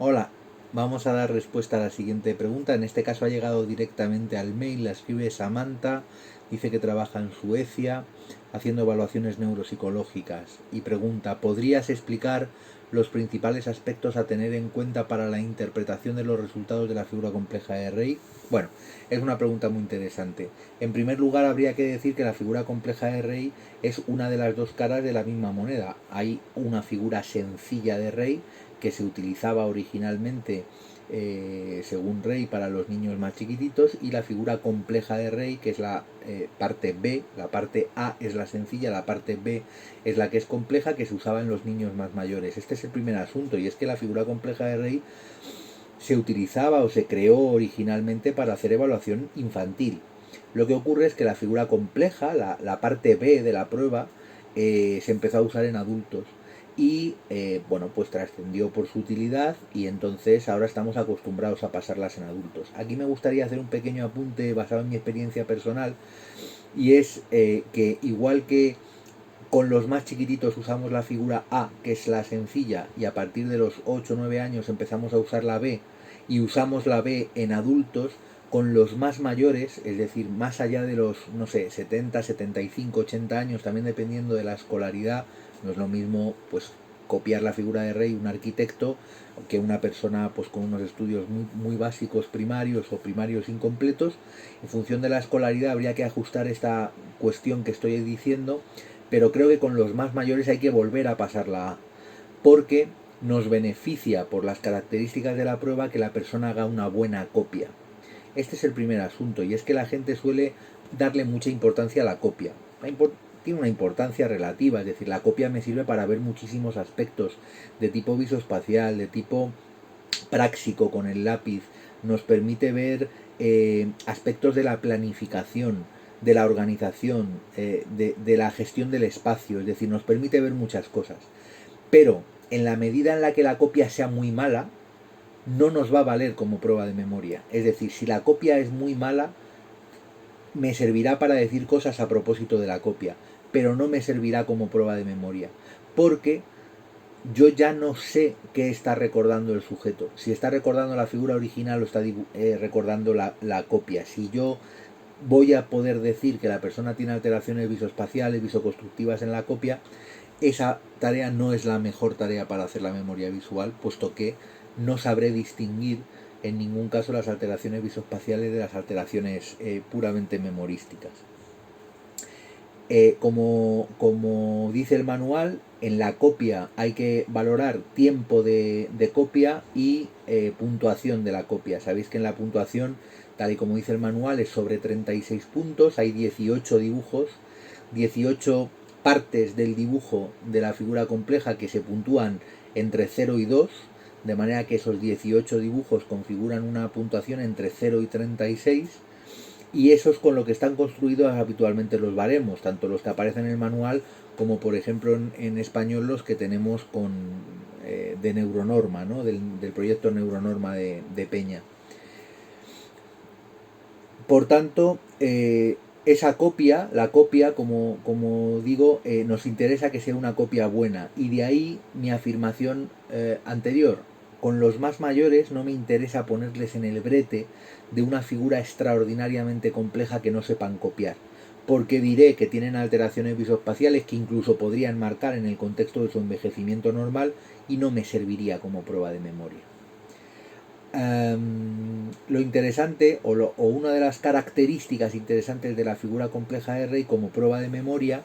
Hola, vamos a dar respuesta a la siguiente pregunta. En este caso ha llegado directamente al mail, la escribe Samantha, dice que trabaja en Suecia haciendo evaluaciones neuropsicológicas y pregunta, ¿podrías explicar los principales aspectos a tener en cuenta para la interpretación de los resultados de la figura compleja de Rey? Bueno, es una pregunta muy interesante. En primer lugar, habría que decir que la figura compleja de Rey es una de las dos caras de la misma moneda. Hay una figura sencilla de Rey que se utilizaba originalmente según Rey para los niños más chiquititos, y la figura compleja de Rey, que es la parte B. La parte A es la sencilla, la parte B es la que es compleja, que se usaba en los niños más mayores. Este es el primer asunto, y es que la figura compleja de Rey se utilizaba o se creó originalmente para hacer evaluación infantil. Lo que ocurre es que la figura compleja, la parte B de la prueba, se empezó a usar en adultos y bueno, pues trascendió por su utilidad, y entonces ahora estamos acostumbrados a pasarlas en adultos. Aquí me gustaría hacer un pequeño apunte basado en mi experiencia personal, y es que igual que con los más chiquititos usamos la figura A, que es la sencilla, y a partir de los 8 o 9 años empezamos a usar la B, y usamos la B en adultos. Con los más mayores, es decir, más allá de los, no sé, 70, 75, 80 años, también dependiendo de la escolaridad, no es lo mismo pues copiar la figura de Rey un arquitecto que una persona pues con unos estudios muy básicos primarios o primarios incompletos. En función de la escolaridad habría que ajustar esta cuestión que estoy diciendo, pero creo que con los más mayores hay que volver a pasar la A, porque nos beneficia por las características de la prueba que la persona haga una buena copia. Este es el primer asunto, y es que la gente suele darle mucha importancia a la copia. Tiene una importancia relativa, es decir, la copia me sirve para ver muchísimos aspectos de tipo visoespacial, de tipo práctico con el lápiz, nos permite ver aspectos de la planificación, de la organización, de la gestión del espacio, es decir, nos permite ver muchas cosas. Pero en la medida en la que la copia sea muy mala, no nos va a valer como prueba de memoria. Es decir, si la copia es muy mala, me servirá para decir cosas a propósito de la copia, pero no me servirá como prueba de memoria, porque yo ya no sé qué está recordando el sujeto. Si está recordando la figura original o está recordando la copia. Si yo voy a poder decir que la persona tiene alteraciones visoespaciales, visoconstructivas en la copia, esa tarea no es la mejor tarea para hacer la memoria visual, puesto que no sabré distinguir en ningún caso las alteraciones visoespaciales de las alteraciones puramente memorísticas. Como dice el manual, en la copia hay que valorar tiempo de copia y puntuación de la copia. Sabéis que en la puntuación, tal y como dice el manual, es sobre 36 puntos, hay 18 dibujos, 18 partes del dibujo de la figura compleja que se puntúan entre 0 y 2, de manera que esos 18 dibujos configuran una puntuación entre 0 y 36, y eso es con lo que están construidos habitualmente los baremos, tanto los que aparecen en el manual como por ejemplo en español los que tenemos de Neuronorma, ¿no? del proyecto Neuronorma de Peña. Por tanto, esa copia, la copia, como digo, nos interesa que sea una copia buena, y de ahí mi afirmación anterior. Con los más mayores no me interesa ponerles en el brete de una figura extraordinariamente compleja que no sepan copiar, porque diré que tienen alteraciones visoespaciales que incluso podrían marcar en el contexto de su envejecimiento normal, y no me serviría como prueba de memoria. Lo interesante o una de las características interesantes de la figura compleja de Rey como prueba de memoria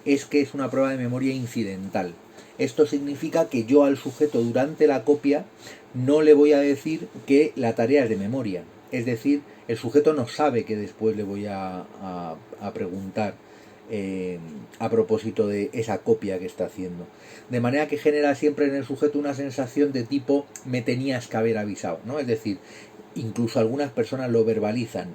es que es una prueba de memoria incidental. Esto significa que yo al sujeto durante la copia no le voy a decir que la tarea es de memoria. Es decir, el sujeto no sabe que después le voy a preguntar a propósito de esa copia que está haciendo. De manera que genera siempre en el sujeto una sensación de tipo me tenías que haber avisado, ¿no? Es decir, incluso algunas personas lo verbalizan.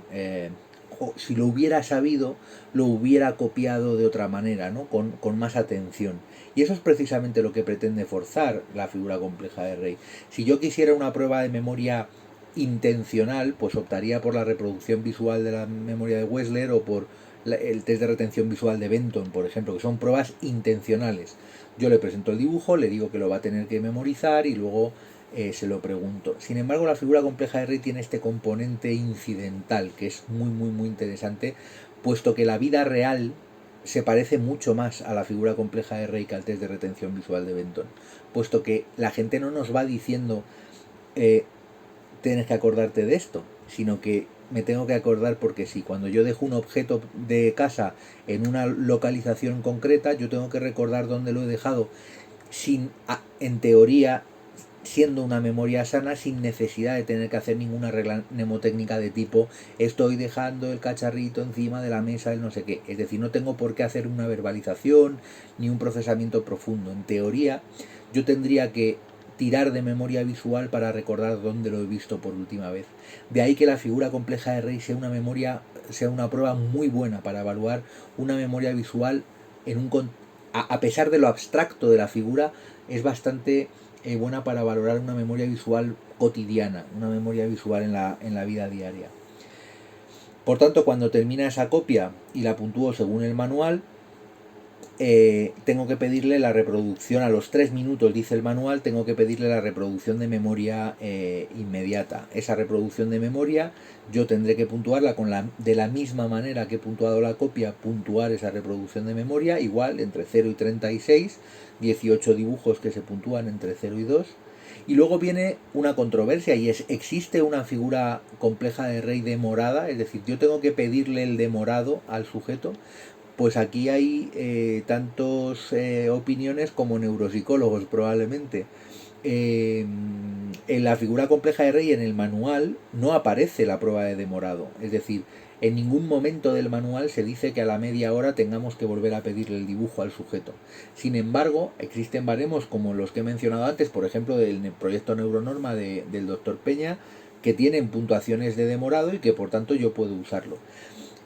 Si lo hubiera sabido, lo hubiera copiado de otra manera, ¿no? Con más atención. Y eso es precisamente lo que pretende forzar la figura compleja de Rey. Si yo quisiera una prueba de memoria intencional, pues optaría por la reproducción visual de la memoria de Wechsler o por el test de retención visual de Benton, por ejemplo, que son pruebas intencionales. Yo le presento el dibujo, le digo que lo va a tener que memorizar, y luego se lo pregunto. Sin embargo, la figura compleja de Rey tiene este componente incidental que es muy interesante, puesto que la vida real se parece mucho más a la figura compleja de Rey que al test de retención visual de Benton, puesto que la gente no nos va diciendo tienes que acordarte de esto, sino que me tengo que acordar porque sí, cuando yo dejo un objeto de casa en una localización concreta, yo tengo que recordar dónde lo he dejado sin, en teoría, siendo una memoria sana, sin necesidad de tener que hacer ninguna regla mnemotécnica de tipo estoy dejando el cacharrito encima de la mesa, el no sé qué. Es decir, no tengo por qué hacer una verbalización ni un procesamiento profundo. En teoría, yo tendría que tirar de memoria visual para recordar dónde lo he visto por última vez. De ahí que la figura compleja de Rey sea una prueba muy buena para evaluar una memoria visual en un a pesar de lo abstracto de la figura, es bastante buena para valorar una memoria visual cotidiana, una memoria visual en la vida diaria. Por tanto, cuando termina esa copia y la puntúo según el manual, tengo que pedirle la reproducción a los 3 minutos, dice el manual, tengo que pedirle la reproducción de memoria inmediata. Esa reproducción de memoria yo tendré que puntuarla de la misma manera que he puntuado la copia, puntuar esa reproducción de memoria, igual, entre 0 y 36, 18 dibujos que se puntúan entre 0 y 2. Y luego viene una controversia y es, ¿existe una figura compleja de Rey demorada? Es decir, yo tengo que pedirle el demorado al sujeto. Pues aquí hay tantos opiniones como neuropsicólogos probablemente. En la figura compleja de Rey, en el manual, no aparece la prueba de demorado. Es decir, en ningún momento del manual se dice que a la media hora tengamos que volver a pedirle el dibujo al sujeto. Sin embargo, existen baremos como los que he mencionado antes, por ejemplo, del proyecto Neuronorma del doctor Peña, que tienen puntuaciones de demorado y que por tanto yo puedo usarlo.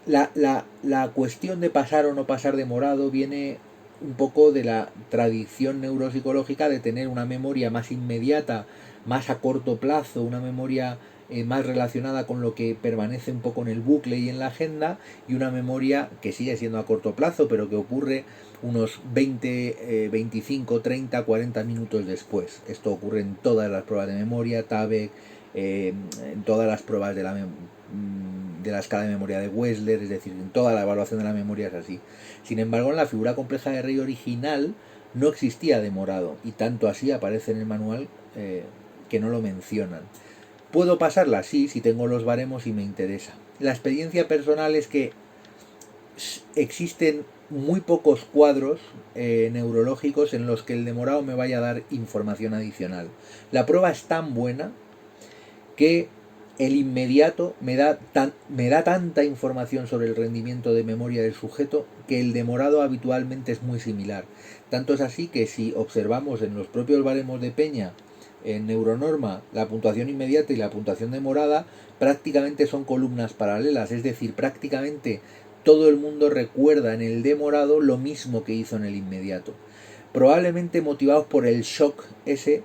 La cuestión de pasar o no pasar demorado viene un poco de la tradición neuropsicológica de tener una memoria más inmediata, más a corto plazo, una memoria más relacionada con lo que permanece un poco en el bucle y en la agenda, y una memoria que sigue siendo a corto plazo, pero que ocurre unos 20, 25, 30, 40 minutos después. Esto ocurre en todas las pruebas de memoria, TABEC, en todas las pruebas de la escala de memoria de Wechsler, es decir, en toda la evaluación de la memoria es así. Sin embargo, en la figura compleja de Rey original no existía demorado, y tanto así aparece en el manual que no lo mencionan. ¿Puedo pasarla? Sí, si tengo los baremos y me interesa. La experiencia personal es que existen muy pocos cuadros neurológicos en los que el demorado me vaya a dar información adicional. La prueba es tan buena que el inmediato me da tanta información sobre el rendimiento de memoria del sujeto que el demorado habitualmente es muy similar. Tanto es así que si observamos en los propios baremos de Peña, en Neuronorma, la puntuación inmediata y la puntuación demorada prácticamente son columnas paralelas, es decir, prácticamente todo el mundo recuerda en el demorado lo mismo que hizo en el inmediato. Probablemente motivados por el shock ese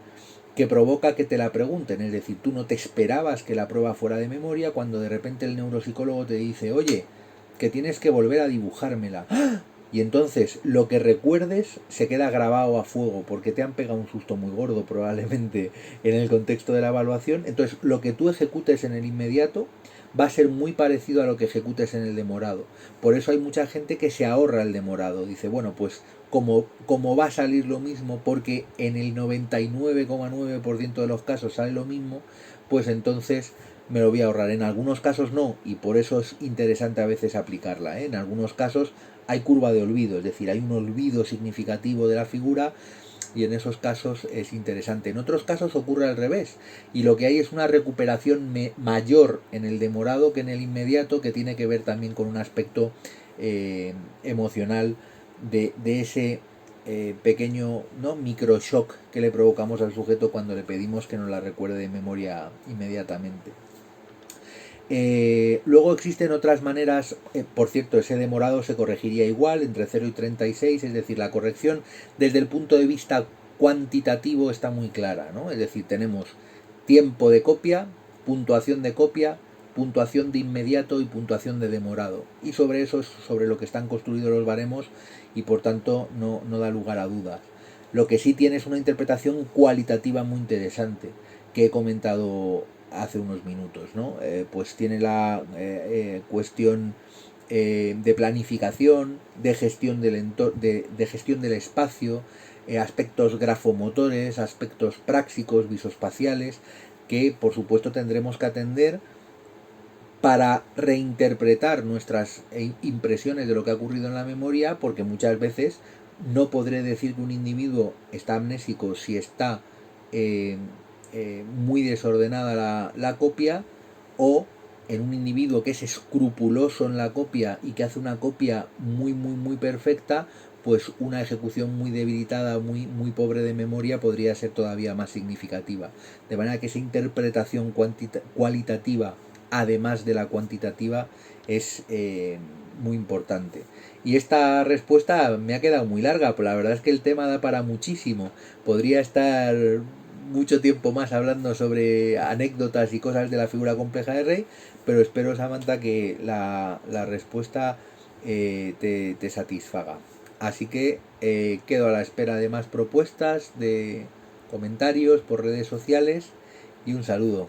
que provoca que te la pregunten, es decir, tú no te esperabas que la prueba fuera de memoria cuando de repente el neuropsicólogo te dice, oye, que tienes que volver a dibujármela. ¡Ah! Y entonces lo que recuerdes se queda grabado a fuego porque te han pegado un susto muy gordo probablemente en el contexto de la evaluación. Entonces lo que tú ejecutes en el inmediato va a ser muy parecido a lo que ejecutes en el demorado. Por eso hay mucha gente que se ahorra el demorado. Dice, bueno, pues como va a salir lo mismo, porque en el 99,9% de los casos sale lo mismo, pues entonces me lo voy a ahorrar. En algunos casos no, y por eso es interesante a veces aplicarla. En algunos casos hay curva de olvido, es decir, hay un olvido significativo de la figura, y en esos casos es interesante. En otros casos ocurre al revés, y lo que hay es una recuperación mayor en el demorado que en el inmediato, que tiene que ver también con un aspecto emocional de ese pequeño micro shock que le provocamos al sujeto cuando le pedimos que nos la recuerde de memoria inmediatamente. Luego existen otras maneras, por cierto, ese demorado se corregiría igual entre 0 y 36, es decir, la corrección desde el punto de vista cuantitativo está muy clara, ¿no? Es decir, tenemos tiempo de copia, puntuación de inmediato y puntuación de demorado, y sobre eso es sobre lo que están construidos los baremos, y por tanto no da lugar a dudas. Lo que sí tiene es una interpretación cualitativa muy interesante, que he comentado hace unos minutos, ¿no? Pues tiene la cuestión de planificación, de gestión del de gestión del espacio, aspectos grafomotores, aspectos prácticos, visoespaciales, que por supuesto tendremos que atender para reinterpretar nuestras impresiones de lo que ha ocurrido en la memoria, porque muchas veces no podré decir que un individuo está amnésico si está eh, muy desordenada la copia, o en un individuo que es escrupuloso en la copia y que hace una copia muy perfecta, pues una ejecución muy debilitada, muy pobre de memoria podría ser todavía más significativa. De manera que esa interpretación cualitativa, además de la cuantitativa, es muy importante. Y esta respuesta me ha quedado muy larga, pero la verdad es que el tema da para muchísimo. Podría estar mucho tiempo más hablando sobre anécdotas y cosas de la figura compleja de Rey, pero espero, Samantha, que la respuesta te satisfaga. Así que quedo a la espera de más propuestas, de comentarios por redes sociales, y un saludo.